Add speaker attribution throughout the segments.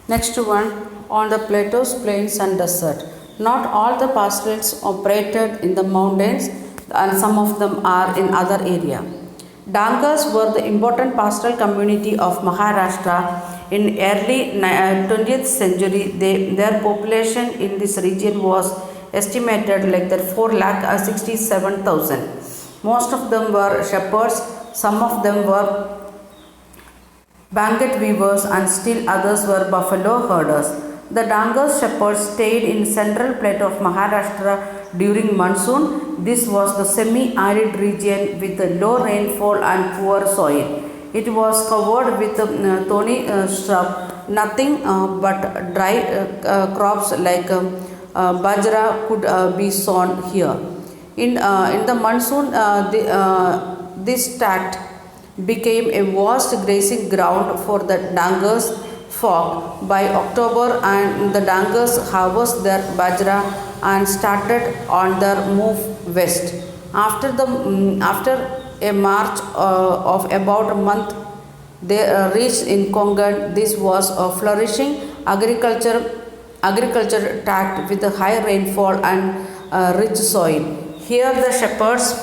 Speaker 1: Next one, on the plateaus, plains and desert. Not all the pastorals operated in the mountains and some of them are in other area. Dangas were the important pastoral community of Maharashtra in early 20th century. Their population in this region was estimated like that 4,67,000. Most of them were shepherds, some of them were blanket weavers and still others were buffalo herders. The Dangas shepherds stayed in central plateau of Maharashtra during monsoon. This was the semi-arid region with low rainfall and poor soil. It was covered with thorny shrub. Nothing but dry crops like bajra could be sown here. In the monsoon, this tract became a vast grazing ground for the Dangas flock. By October, and the Dangas harvest their bajra and started on their move west. After a march of about a month, they reached in Kongan. This was a flourishing agriculture tract with a high rainfall and rich soil. Here the shepherds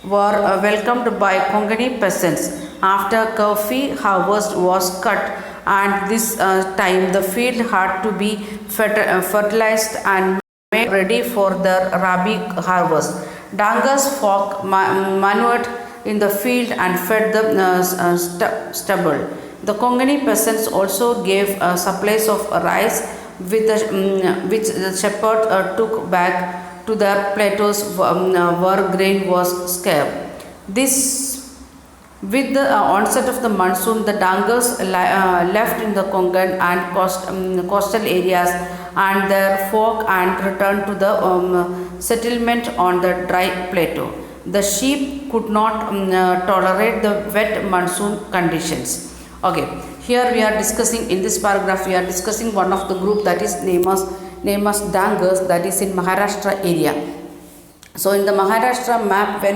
Speaker 1: were welcomed by Kongani peasants. After coffee harvest was cut, and this time the field had to be fertilized and made ready for the rabi harvest. Dangas folk manured in the field and fed the stubble. The Kongani peasants also gave supplies of rice which the shepherd took back to their plateaus where grain was scarce. This, with the onset of the monsoon, the Dangas left in the Kongan and coastal areas and their folk and returned to the settlement on the dry plateau. The sheep could not tolerate the wet monsoon conditions. Okay, here we are discussing in this paragraph. We are discussing one of the group that is named as Dangas, that is in Maharashtra area. So in the Maharashtra map, when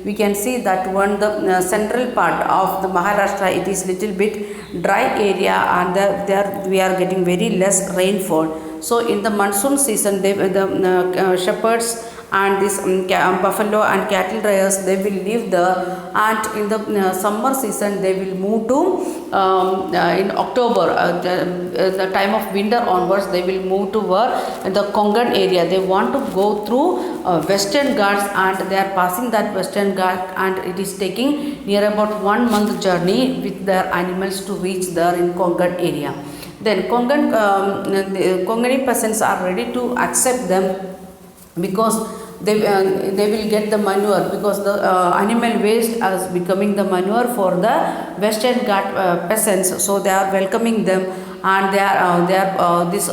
Speaker 1: we can see that one the central part of the Maharashtra, it is little bit dry area and there we are getting very less rainfall. So in the monsoon season, the shepherds and this buffalo and cattle dryers, they will live there, and in the summer season they will move to in October, the time of winter onwards, they will move to the Kongan area. They want to go through Western Ghats, and they are passing that Western Ghat, and it is taking near about 1 month journey with their animals to reach there in Kongan area. Then the Kongani peasants are ready to accept them because they will get the manure, because the animal waste is becoming the manure for the Western Ghat peasants. So they are welcoming them, and these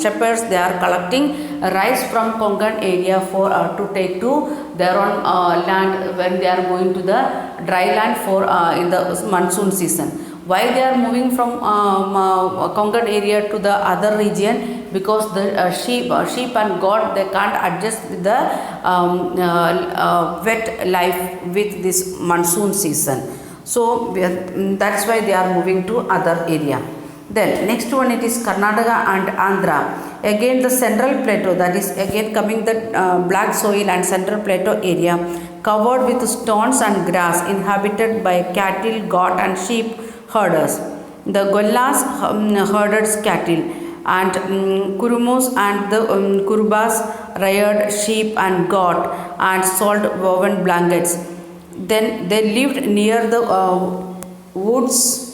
Speaker 1: shepherds, they are collecting rice from Kongan area for to take to their own land when they are going to the dry land for in the monsoon season. Why they are moving from Konkan area to the other region? Because the sheep and goat, they can't adjust with the wet life with this monsoon season. So that's why they are moving to other area. Then next one, it is Karnataka and Andhra. Again the central plateau, that is again coming the black soil and central plateau area covered with stones and grass, inhabited by cattle, goat and sheep herders. The Gollas herded cattle, and Kurumus and the Kurubas reared sheep and goat and sold woven blankets. Then they lived near the woods,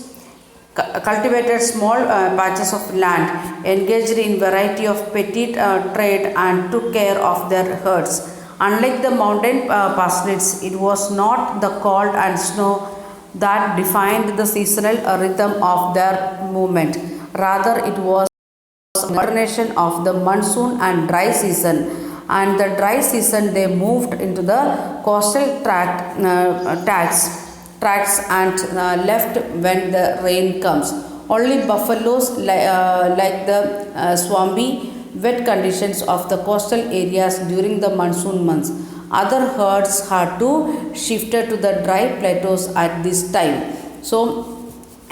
Speaker 1: cultivated small patches of land, engaged in variety of petty trade and took care of their herds. Unlike the mountain pastoralists, it was not the cold and snow that defined the seasonal rhythm of their movement. Rather, it was a alternation of the monsoon and dry season. And the dry season, they moved into the coastal tracts and left when the rain comes. Only buffaloes like the swampy, wet conditions of the coastal areas during the monsoon months. Other herds had to shift to the dry plateaus at this time. So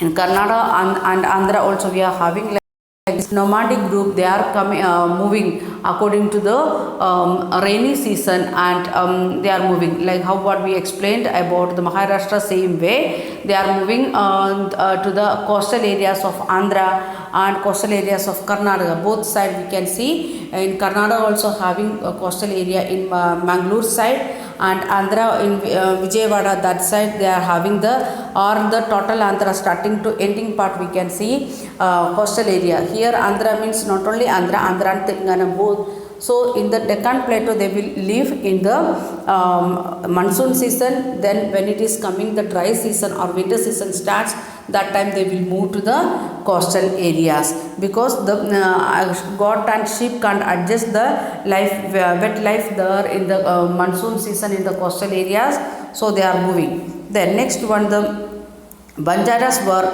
Speaker 1: In Karnataka and Andhra also we are having like this nomadic group. They are coming moving according to the rainy season, and they are moving like how what we explained about the Maharashtra. Same way they are moving to the coastal areas of Andhra and coastal areas of Karnataka. Both side we can see in Karnataka also having a coastal area in Mangalore side, and Andhra in Vijayawada that side they are having the or the total Andhra starting to ending part we can see coastal area. Here Andhra means not only Andhra and Telangana both. So in the Deccan Plateau they will live in the monsoon season. Then when it is coming the dry season or winter season starts, that time they will move to the coastal areas, because the goat and sheep can't adjust the life wet life there in the monsoon season in the coastal areas, so they are moving. Then next one, the Banjaras were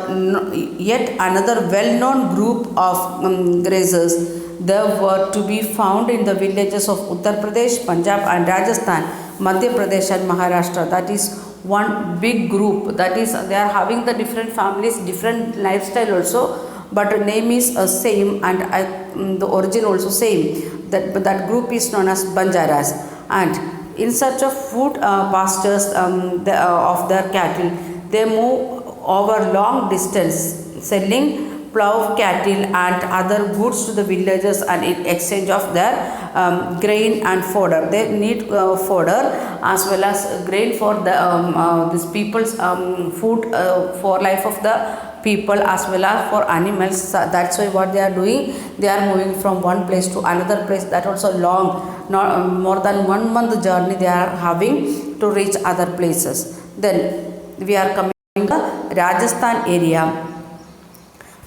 Speaker 1: yet another well-known group of grazers. They were to be found in the villages of Uttar Pradesh, Punjab and Rajasthan, Madhya Pradesh and Maharashtra. That is one big group. That is, they are having the different families, different lifestyle also, but the name is same, and the origin also same. That group is known as Banjaras. And in search of food pastures of their cattle, they move over long distance, selling plough cattle and other goods to the villages and in exchange of their grain and fodder. They need fodder as well as grain for the these people's food for life of the people as well as for animals. That's why what they are doing, they are moving from one place to another place. That also long, not more than 1 month journey they are having to reach other places. Then we are coming to the Rajasthan area.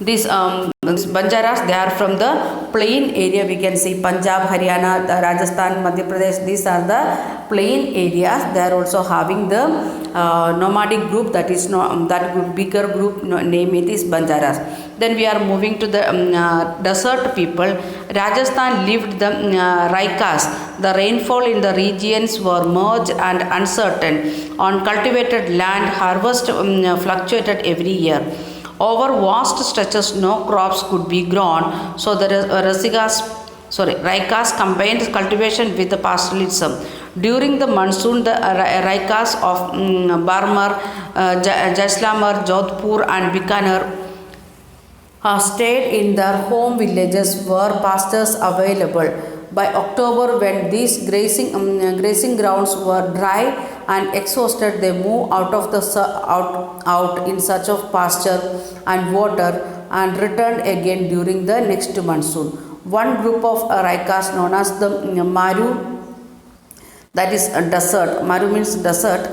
Speaker 1: These Banjaras, they are from the plain area. We can see Punjab, Haryana, the Rajasthan, Madhya Pradesh. These are the plain areas. They are also having the nomadic group. That is that group, bigger group name it is Banjaras. Then we are moving to the desert people. Rajasthan lived the Raikas. The rainfall in the regions were merged and uncertain. On cultivated land, harvest fluctuated every year. Over vast stretches, no crops could be grown, so the Raikas combined cultivation with the pastoralism. During the monsoon, the Raikas of Barmar, Jaisalmer, Jodhpur and Bikaner stayed in their home villages where pastures available. By October, when these grazing grounds were dry and exhausted, they moved out in search of pasture and water and returned again during the next monsoon. One group of Raikas known as the Maru, that is a desert. Maru means desert.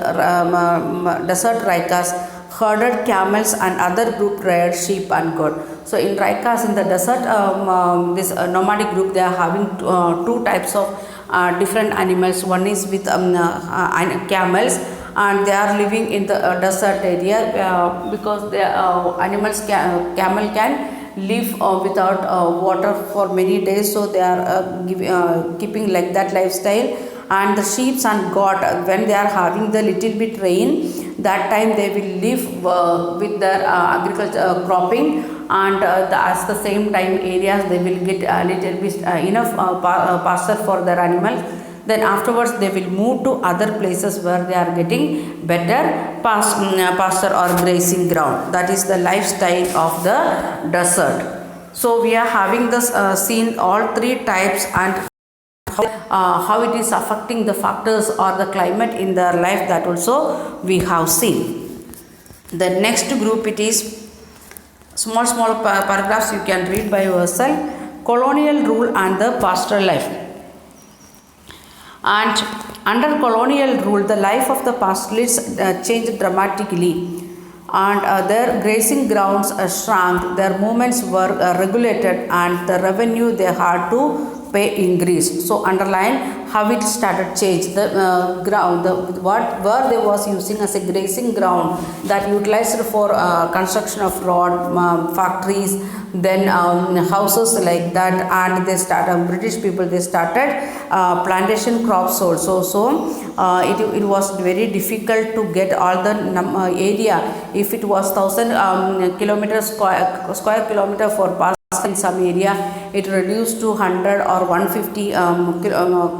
Speaker 1: Desert Raikas herded camels and other group reared sheep and goat. So in Raikas in the desert, this nomadic group, they are having two types of different animals. One is with camels, and they are living in the desert area because the animals camel can live without water for many days, so they are keeping like that lifestyle. And the sheep and goat, when they are having the little bit rain, that time they will live with their agriculture cropping, and at the same time areas they will get a little bit enough pasture for their animals. Then afterwards they will move to other places where they are getting better pasture or grazing ground. That is the lifestyle of the desert. So we are having this seen all three types, and how it is affecting the factors or the climate in their life, that also we have seen. The next group, it is small paragraphs you can read by yourself. Colonial rule and the pastoral life. And under colonial rule, the life of the pastoralists changed dramatically, and their grazing grounds shrunk, their movements were regulated, and the revenue they had to pay increased. So underline how it started change. The ground, the what where they was using as a grazing ground that utilized for construction of road, factories, then houses like that, and they started, British people, they started plantation crops also. So it was very difficult to get all the area. If it was 1000 kilometers square kilometer for pass in some area, it reduced to 100 or 150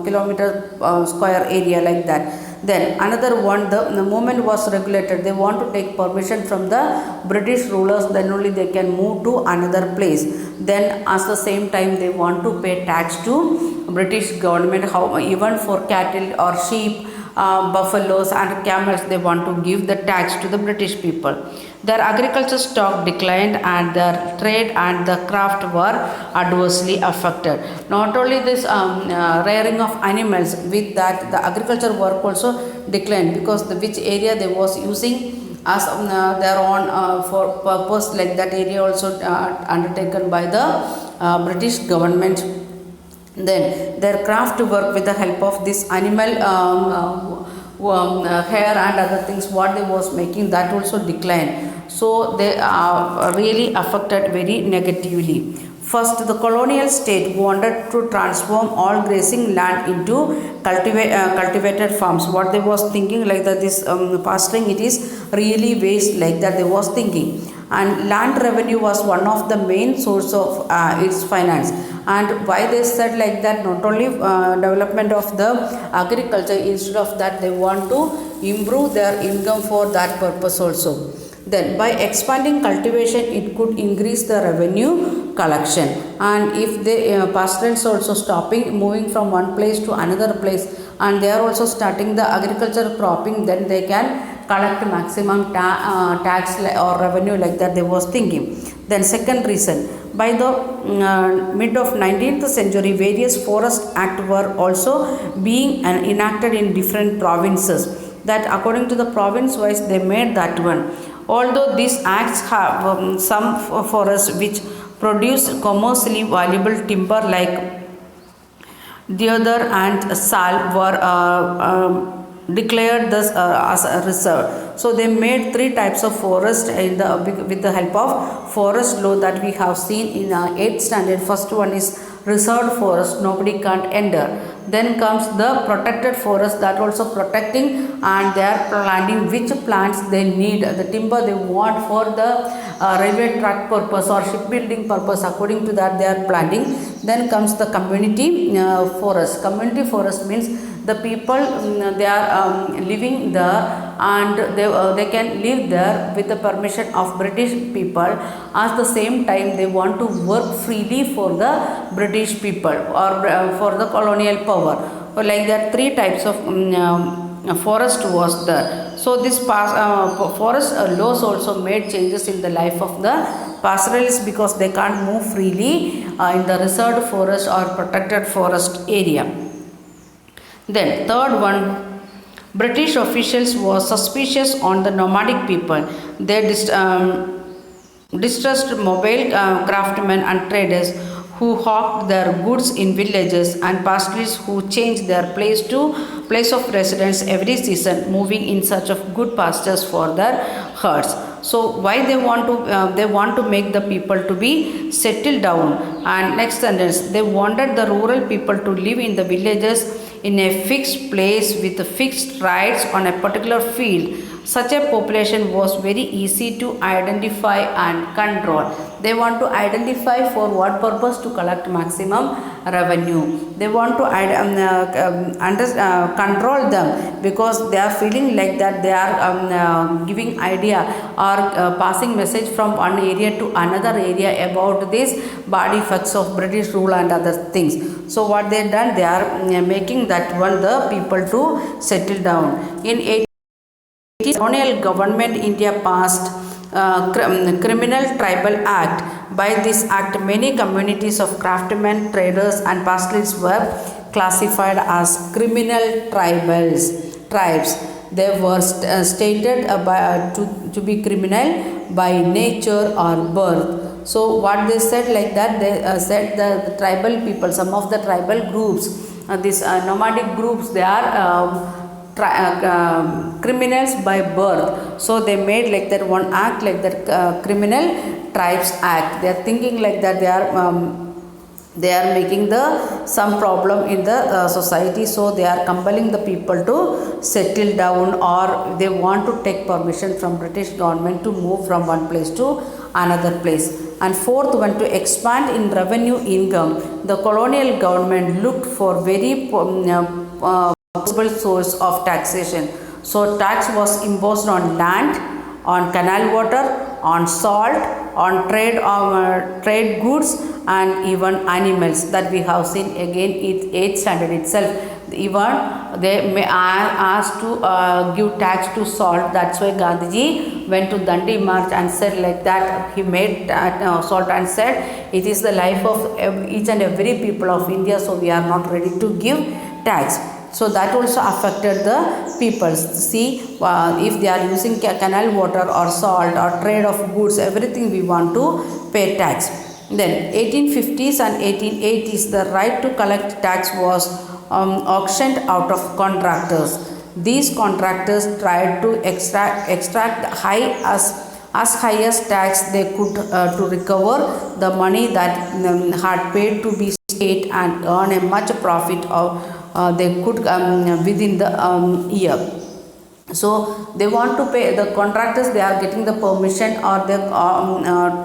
Speaker 1: kilometer square area like that. Then another one, the movement was regulated. They want to take permission from the British rulers, then only they can move to another place. Then at the same time they want to pay tax to British government, how even for cattle or sheep, buffaloes and camels, they want to give the tax to the British people. Their agriculture stock declined and their trade and the craft were adversely affected. Not only this rearing of animals, with that the agriculture work also declined, because the which area they was using as their own for purpose, like that area also undertaken by the British government. Then their craft work with the help of this animal hair and other things what they was making, that also declined. So they are really affected very negatively. First, the colonial state wanted to transform all grazing land into cultivated farms. What they was thinking, like that this pasturing, it is really waste, like that they was thinking. And land revenue was one of the main source of its finance. And why they said like that, not only development of the agriculture, instead of that they want to improve their income for that purpose also. Then by expanding cultivation, it could increase the revenue collection. And if the pastoralists also stopping moving from one place to another place, and they are also starting the agriculture cropping, then they can collect maximum tax or revenue, like that they was thinking. Then second reason, by the mid of 19th century, various forest act were also being enacted in different provinces, that according to the province wise they made that one. Although these acts have some forests which produce commercially valuable timber like deodar and sal were declared this as a reserve. So they made three types of forest in the with the help of forest law that we have seen in 8th standard. First one is reserved forest, nobody can't enter. Then comes the protected forest, that also protecting, and they are planting which plants they need, the timber they want for the railway track purpose or shipbuilding purpose, according to that they are planting. Then comes the community forest. Community forest means the people they are living there, and they can live there with the permission of British people. At the same time they want to work freely for the British people or for the colonial power. So like that three types of forest was there. So this forest laws also made changes in the life of the pastoralists, because they can't move freely in the reserved forest or protected forest area. Then third one, British officials were suspicious on the nomadic people. They distrusted mobile craftsmen and traders who hawked their goods in villages, and pastoralists who changed their place of residence every season, moving in search of good pastures for their herds. So why they want to make the people to be settled down. And next sentence, they wanted the rural people to live in the villages in a fixed place with fixed rights on a particular field. Such a population was very easy to identify and control. They want to identify for what purpose, to collect maximum revenue. They want to control them, because they are feeling like that they are giving idea or passing message from one area to another area about this bad effects of British rule and other things. So what they done, they are making that one the people to settle down. In colonial government, India passed Criminal Tribal Act. By this act, many communities of craftsmen, traders and pastoralists were classified as criminal tribes. They were stated to be criminal by nature or birth. So what they said like that, they said the tribal people, some of the tribal groups, these nomadic groups, they are criminals by birth. So they made like that one act like that, criminal tribes act. They are thinking like that they are making the some problem in the society, so they are compelling the people to settle down, or they want to take permission from British government to move from one place to another place. And fourth one, to expand in revenue income, the colonial government looked for very possible source of taxation. So tax was imposed on land, on canal water, on salt, on trade goods, and even animals, that we have seen again in 8th standard itself. Even they may asked to give tax to salt. That's why Gandhiji went to Dandi March and said like that, he made salt and said it is the life of each and every people of India, so we are not ready to give tax. So that also affected the people. See, if they are using canal water or salt or trade of goods, everything we want to pay tax. Then 1850s and 1880s, the right to collect tax was auctioned out of contractors. These contractors tried to extract as highest tax they could to recover the money that had paid to be state and earn a much profit of they could within the year. So they want to pay the contractors, they are getting the permission, or they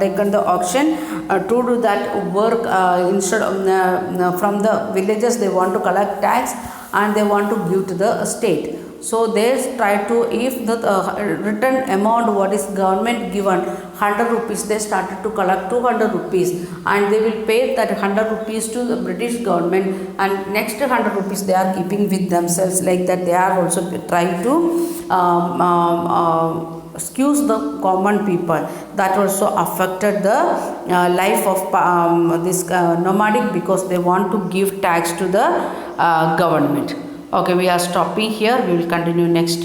Speaker 1: taken the auction to do that work, instead of from the villages they want to collect tax and they want to give to the state. So they try to, if the written amount what is government given 100 rupees, they started to collect 200 rupees and they will pay that 100 rupees to the British government, and next 100 rupees they are keeping with themselves. Like that they are also trying to excuse the common people. That also affected the life of this nomadic, because they want to give tax to the government. Okay, we are stopping here. We will continue next.